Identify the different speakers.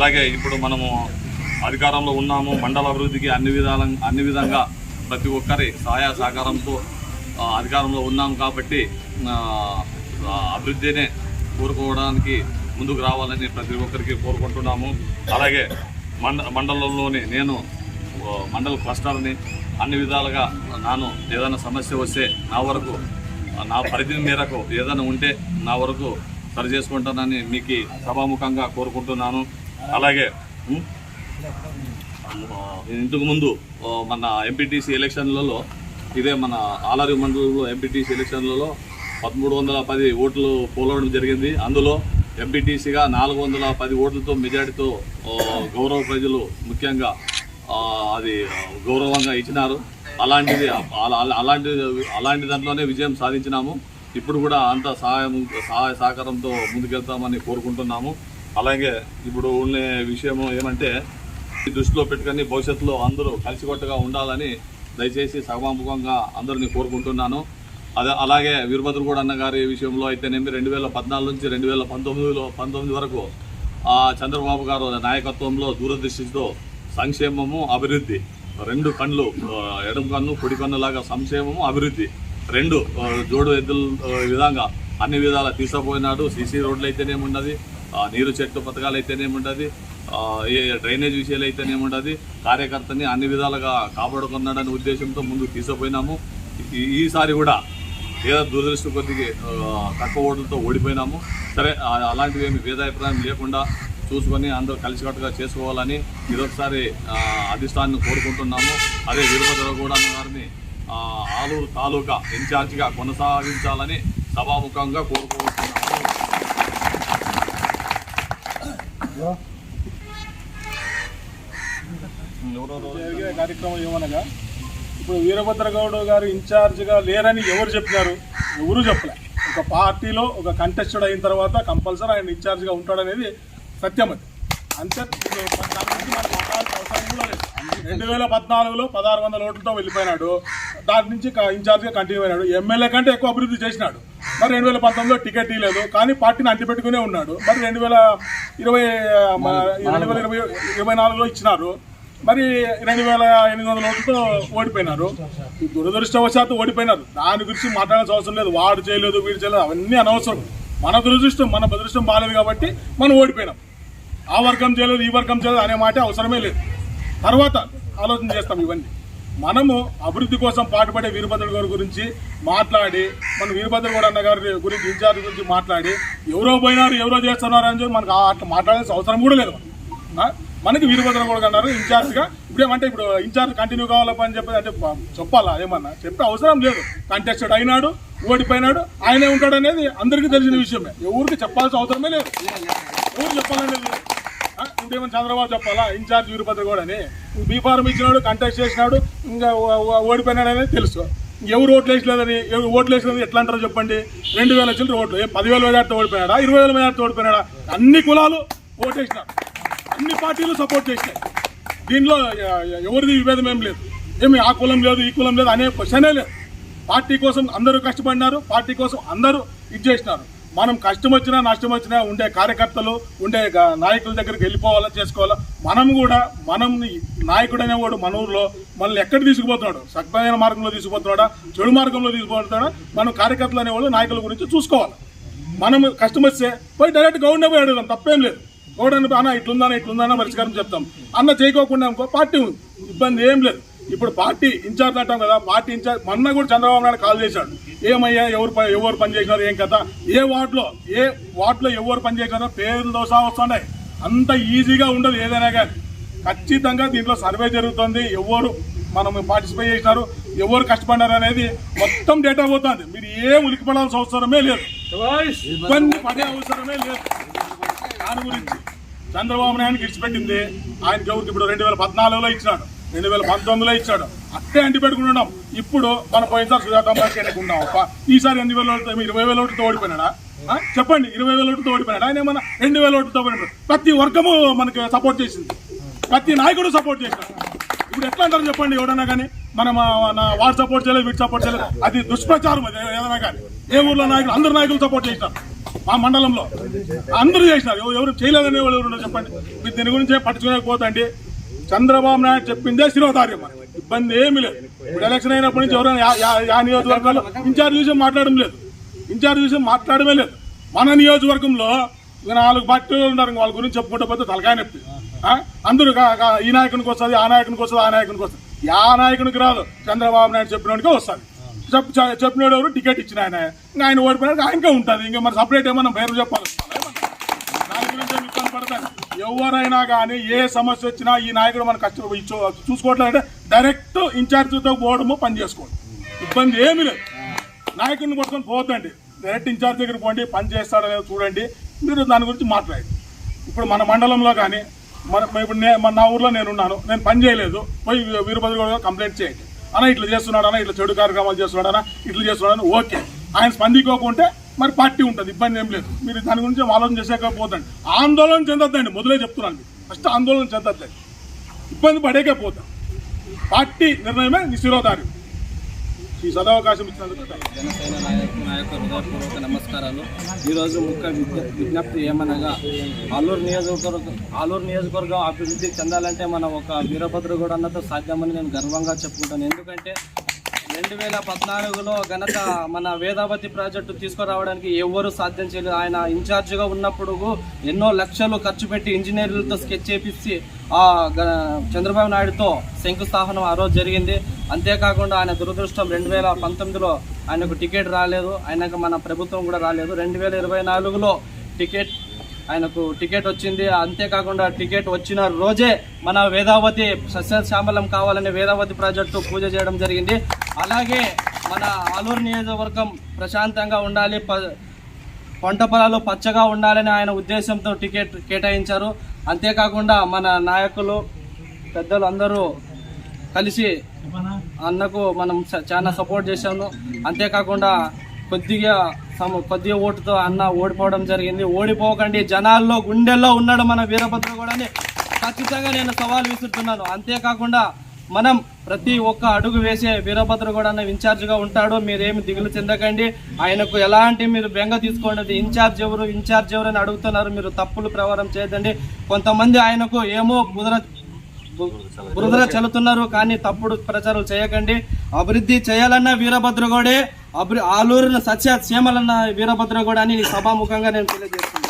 Speaker 1: అలాగే ఇప్పుడు మనము అధికారంలో ఉన్నాము, మండల అభివృద్ధికి అన్ని విధంగా ప్రతి ఒక్కరి సహాయ సహకారంతో అధికారంలో ఉన్నాము కాబట్టి అభివృద్ధినే కోరుకోవడానికి ముందుకు రావాలని ప్రతి ఒక్కరికి కోరుకుంటున్నాము. అలాగే మండలంలోని నేను మండల క్లస్టర్ని అన్ని విధాలుగా నాను ఏదైనా సమస్య వస్తే నా పరిధి మేరకు ఏదైనా ఉంటే నా వరకు సరి చేసుకుంటానని మీకు సభాముఖంగా కోరుకుంటున్నాను. అలాగే ఇంతకు ముందు మన ఎంపీటీసీ ఎలక్షన్లలో ఇదే మన ఆలారి మండలంలో ఎంపీటీసీ ఎలక్షన్లలో 1310 ఓట్లు పోలవడం జరిగింది. అందులో ఎంపీటీసీగా 410 ఓట్లతో మెజార్టీతో గౌరవ ప్రజలు ముఖ్యంగా అది గౌరవంగా ఇచ్చినారు. అలాంటి దాంట్లోనే విజయం సాధించినాము. ఇప్పుడు కూడా అంత సహాయ సహకారంతో ముందుకెళ్తామని కోరుకుంటున్నాము. అలాగే ఇప్పుడు ఉండే విషయం ఏమంటే దృష్టిలో పెట్టుకొని భవిష్యత్తులో అందరూ కలిసికట్టుగా ఉండాలని దయచేసి సభాముఖంగా అందరినీ కోరుకుంటున్నాను. అలాగే వీరభద్రగౌడ అన్న గారి విషయంలో అయితేనేమి 2014 నుంచి 2019 వరకు చంద్రబాబు గారు నాయకత్వంలో దూరదృష్టితో సంక్షేమము అభివృద్ధి రెండు కళ్ళు, ఎడమ కన్ను కుడి కన్నులాగా సంక్షేమము అభివృద్ధి రెండు జోడు ఎద్దుల విధంగా అన్ని విధాలా తీసుకుపోయినాడు. సీసీ రోడ్లు అయితేనేముండదు, నీరు చెట్టు పథకాలు అయితేనేముండదు, డ్రైనేజ్ విషయాలు అయితేనేముండదు, కార్యకర్తని అన్ని విధాలుగా కాపాడుకున్నాడనే ఉద్దేశంతో ముందుకు తీసుకుపోయినాము. ఈసారి కూడా ఏదో దురదృష్టి కొద్దిగా తక్కువ ఓట్లతో ఓడిపోయినాము. సరే, అలాంటివి ఏమి భేదాభిప్రాయం లేకుండా చూసుకొని అందరూ కలిసికట్టుగా చేసుకోవాలని ఇదొకసారి అధిష్టానాన్ని కోరుకుంటున్నాము. అదే వీరభద్రగౌడ గారిని ఆలూరు తాలూకా ఇన్ఛార్జిగా కొనసాగించాలని సభాముఖంగా కోరుకుంటున్నాము.
Speaker 2: కార్యక్రమం ఏమనగా ఇప్పుడు వీరభద్రగౌడ గారు ఇన్ఛార్జిగా లేరని ఎవరు చెప్పినారు? ఎవరు చెప్పలే. ఒక పార్టీలో ఒక కంటెస్టెడ్ అయిన తర్వాత కంపల్సరీ ఆయన ఇన్ఛార్జిగా ఉంటాడనేది సత్యం. అది అంతే. దాని గురించి మనకు మాట్లాడాల్సిన అవసరం కూడా లేదు. 2014లో 1600 ఓట్లతో వెళ్ళిపోయినాడు. దాని నుంచి ఇన్ఛార్జిగా కంటిన్యూ అయినాడు. ఎమ్మెల్యే కంటే ఎక్కువ అభివృద్ధి చేసినాడు. మరి 2019లో టికెట్ ఇవ్వలేదు, కానీ పార్టీని అంటిపెట్టుకునే ఉన్నాడు. మరి 2024లో ఇచ్చినారు. మరి 2800 ఓట్లతో ఓడిపోయినారు. దురదృష్టవశాత్తు ఓడిపోయినారు. దాని గురించి మాట్లాడాల్సిన అవసరం లేదు. వాడు చేయలేదు, వీడు చేయలేదు, అవన్నీ అనవసరం. మన దురదృష్టం, మన బదృష్టం బాగాలేదు కాబట్టి మనం ఓడిపోయినాం. ఆ వర్గం చేయలేదు, ఈ వర్గం చేయలేదు అనే మాట అవసరమే లేదు. తర్వాత ఆలోచన చేస్తాం. ఇవన్నీ మనము అభివృద్ధి కోసం పాటుపడే వీరభద్రగౌడ గారి గురించి మాట్లాడి, మన వీరభద్రగౌడ అన్న గారి గురించి ఇన్ఛార్జ్ గురించి మాట్లాడి ఎవరో పోయినారు, ఎవరో చేస్తున్నారు అని చెప్పి మనకు అట్లా మాట్లాడాల్సిన అవసరం కూడా లేదు. మనకి వీరభద్రగౌడ అన్నారు ఇన్ఛార్జ్గా. ఇప్పుడు ఇన్ఛార్జ్ కంటిన్యూ కావాలని చెప్పి అంటే చెప్పాలా? ఏమన్నా చెప్తే అవసరం లేదు. కంటెస్టెడ్ అయినాడు, ఓడిపోయినాడు, ఆయనే ఉంటాడు అనేది అందరికీ తెలిసిన విషయమే. ఎవరికి చెప్పాల్సిన అవసరమే లేదు. ఎవరు చెప్పాలనేది లేదు. ఇప్పుడేమన్నా చంద్రబాబు చెప్పాలా ఇన్ఛార్జ్ వీరభద్రగౌడ అని? బీఫారం ఇచ్చినాడు, కంటెస్ట్ చేసినాడు, ఇంకా ఓడిపోయినాడు అనేది తెలుసు. ఎవరు ఓట్లు వేసలేదని, ఎవరు ఓట్లు వేసినది ఎట్లా అంటారో చెప్పండి. 2000 చిల్లర ఓట్లు 10,000 మెజార్టీతో ఓడిపోయినాడా, 20,000 మెజార్టీతో ఓడిపోయినాడా? అన్ని కులాలు ఓటేసినారు, అన్ని పార్టీలు సపోర్ట్ చేసినాయి. దీనిలో ఎవరిది విభేదం ఏం లేదు. ఏమి ఆ కులం లేదు, ఈ కులం లేదు అనే క్వశ్చనే లేదు. పార్టీ కోసం అందరూ కష్టపడినారు, పార్టీ కోసం అందరూ ఇది చేసినారు. మనం కష్టం వచ్చినా నష్టం వచ్చినా ఉండే కార్యకర్తలు, ఉండే నాయకుల దగ్గరికి వెళ్ళిపోవాలా, చేసుకోవాలా. మనం నాయకుడు అనేవాడు మన ఊర్లో మనల్ని ఎక్కడ తీసుకుపోతున్నాడు? సక్రమైన మార్గంలో తీసుకుపోతున్నాడా, చెడు మార్గంలో తీసుకుపోతున్నాడా? మనం కార్యకర్తలు అనేవాళ్ళు నాయకుల గురించి చూసుకోవాలి. మనం కష్టం వస్తే పోయి డైరెక్ట్ గవర్నర్ పోయి అడుగుదాం, తప్పేం లేదు. గవర్నర్ అన్న ఇట్లుందన్నా పరిష్కారం చెప్తాం. అన్న చేయకోకుండా అనుకో పార్టీ ఉంది, ఇబ్బంది ఏం లేదు. ఇప్పుడు పార్టీ ఇన్ఛార్జ్ అంటాం కదా, పార్టీ ఇన్ఛార్జ్ మొన్న కూడా చంద్రబాబు నాయుడు కాల్ చేశాడు. ఏమయ్యా ఎవరు పని చేసినారు, ఏం కదా, ఏ వార్డులో ఎవరు పని చేసినారో పేర్లతో సహా వస్తున్నాయి. అంత ఈజీగా ఉండదు ఏదైనా కానీ. ఖచ్చితంగా దీంట్లో సర్వే జరుగుతుంది. ఎవరు మనం పార్టిసిపేట్ చేసినారు, ఎవరు కష్టపడినారు అనేది మొత్తం డేటా పోతుంది. మీరు ఏం ఉలికిపడాల్సిన అవసరమే లేదు, ఇబ్బంది పడే అవసరమే లేదు. దాని గురించి చంద్రబాబు నాయుడు ఇడిచిపెట్టింది ఆయనకి ఎవరికి ఇప్పుడు 2014లో ఇచ్చినాడు, 2019లో ఇచ్చాడు. అట్టే అంటి పెట్టుకుంటున్నాం. ఇప్పుడు మనం పోయినసారి సుజాతమ్మకి ఎన్నుకున్నాం. ఈసారి 20,000 ఓట్లతో ఓడిపోయినాడా? చెప్పండి. 20,000 ఓట్లతో ఓడిపోయినాడు. ఆయన ఏమన్నా 2,000 ఓట్లతో ఓడిపోయాడు. ప్రతి వర్గము మనకి సపోర్ట్ చేసింది, ప్రతి నాయకుడు సపోర్ట్ చేసినాడు. ఇప్పుడు ఎట్లా అంటారు చెప్పండి? ఎవడన్నా కానీ మనం వాడు సపోర్ట్ చేయలేదు, వీటి సపోర్ట్ చేయలేదు, అది దుష్ప్రచారం. అది ఏదైనా కానీ ఏ ఊర్లో నాయకులు అందరు నాయకులు సపోర్ట్ చేసినారు. మా మండలంలో అందరూ చేసినారు. ఎవరు చేయలేదనే వాళ్ళు ఎవరు చెప్పండి. మీరు దీని గురించి పట్టించుకోలేకపోతండి. చంద్రబాబు నాయుడు చెప్పిందే శిరోధార్యం. ఇబ్బంది ఏమీ లేదు. ఇప్పుడు ఎలక్షన్ అయినప్పటి నుంచి ఎవరైనా యా నియోజకవర్గాల్లో ఇన్ఛార్జ్ విషయం మాట్లాడడం లేదు. ఇన్ఛార్జ్ విషయం మాట్లాడమే లేదు. మన నియోజకవర్గంలో 4 పార్టీలు ఉన్నారు. వాళ్ళ గురించి చెప్పుకుంటే పోతే తలకాయ నొప్పి. అందరూ ఈ నాయకునికి వస్తుంది, ఆ నాయకునికి వస్తుంది, ఆ నాయకునికి వస్తుంది. యా నాయకునికి రాదు. చంద్రబాబు నాయుడు చెప్పినోడికే వస్తుంది. చెప్పినోడు ఎవరు టికెట్ ఇచ్చిన ఆయన, ఇంకా ఆయన ఓడిపోయినాక ఆయనకే ఉంటుంది. ఇంకా మరి సపరేట్ ఏమన్నా పేరు చెప్పాలి. దాని గురించి ఇబ్బంది పడతాను. ఎవరైనా కానీ ఏ సమస్య వచ్చినా ఈ నాయకుడు మన కష్టం చూసుకోవట్లేదంటే డైరెక్ట్ ఇన్ఛార్జితో పోవడము పని చేసుకోండి. ఇబ్బంది ఏమీ లేదు. నాయకుడిని పట్టుకొని పోతండి. డైరెక్ట్ ఇన్ఛార్జ్ దగ్గర పోండి. పని చేస్తాడో లేదో చూడండి. మీరు దాని గురించి మాట్లాడండి. ఇప్పుడు మన మండలంలో కానీ ఇప్పుడు నా ఊర్లో నేనున్నాను, నేను పని చేయలేదు, పోయి వీరభద్ర కంప్లైంట్ చేయండి. అన్న ఇట్లా చేస్తున్నాడన్నా, ఇట్లా చెడు కార్యక్రమాలు చేస్తున్నాడన్నా, ఇట్లా చేస్తున్నాడని ఓకే. ఆయన స్పందించుకోకుంటే మరి పార్టీ ఉంటుంది. ఇబ్బంది ఏం లేదు. మీరు దాని గురించి ఆలోచన చేసేకపోతండి. ఆందోళన చెందొద్దండి. మొదలే చెప్తున్నాను మీకు. ఫస్ట్ ఆందోళన చెందొద్దండి. ఇబ్బంది పడేకే పోతాం. పార్టీ నిర్ణయమే నిశిరోధార్యం. ఈ సదవకాశం ఇచ్చినందుకు
Speaker 3: జనసేన నాయకు హృదయపూర్వక నమస్కారాలు. ఈరోజు ముఖ్య విజ్ఞప్తి ఏమనగా ఆలూరు నియోజకవర్గం అభివృద్ధి చెందాలంటే మనం ఒక వీరభద్రగౌడ అన్నతో సాధ్యమని నేను గర్వంగా చెప్పుకుంటాను. ఎందుకంటే 2014లో ఘనత మన వేదావతి ప్రాజెక్టు తీసుకురావడానికి ఎవరు సాధ్యం చేయలేదు. ఆయన ఇన్ఛార్జిగా ఉన్నప్పుడు ఎన్నో లక్షలు ఖర్చు పెట్టి ఇంజనీర్లతో స్కెచ్ చేపించి చంద్రబాబు నాయుడుతో శంకుస్థాపనం ఆ రోజు జరిగింది. అంతేకాకుండా ఆయన దురదృష్టం 2019లో ఆయనకు టికెట్ రాలేదు. ఆయనకు మన ప్రభుత్వం కూడా రాలేదు. 2024లో ఆయనకు టికెట్ వచ్చింది. అంతేకాకుండా టికెట్ వచ్చిన రోజే మన వేదావతి సస్యశ్యామలం కావాలని వేదావతి ప్రాజెక్టు పూజ చేయడం జరిగింది. అలాగే మన ఆలూరు నియోజకవర్గం ప్రశాంతంగా ఉండాలి, పంట పొలాలు పచ్చగా ఉండాలని ఆయన ఉద్దేశంతో టికెట్ కేటాయించారు. అంతేకాకుండా మన నాయకులు పెద్దలు అందరూ కలిసి అన్నకు మనం చాలా సపోర్ట్ చేశాము. అంతేకాకుండా కొద్దిగా ఓటుతో అన్న ఓడిపోవడం జరిగింది. ఓడిపోకండి, జనాల్లో గుండెల్లో ఉన్నాడు మన వీరభద్రగౌడని ఖచ్చితంగా నేను సవాల్ విసురుతున్నాను. అంతేకాకుండా మనం ప్రతి ఒక్క అడుగు వేసే వీరభద్రగౌడ అన్న ఇన్ఛార్జిగా ఉంటాడు. మీరేమి దిగులు చెందకండి. ఆయనకు ఎలాంటి మీరు బెంగ తీసుకోండి. ఇన్ఛార్జ్ ఎవరు అని అడుగుతున్నారు. మీరు తప్పులు ప్రచారం చేయదండి. కొంతమంది ఆయనకు ఏమో బురదగా చల్లుతున్నారు, కానీ తప్పుడు ప్రచారాలు చేయకండి. అభివృద్ధి చేయాలన్న వీరభద్రగౌడే, ఆలూరును సస్యశ్యామలన్న వీరభద్రగౌడ అని సభాముఖంగా నేను తెలియజేస్తున్నాను.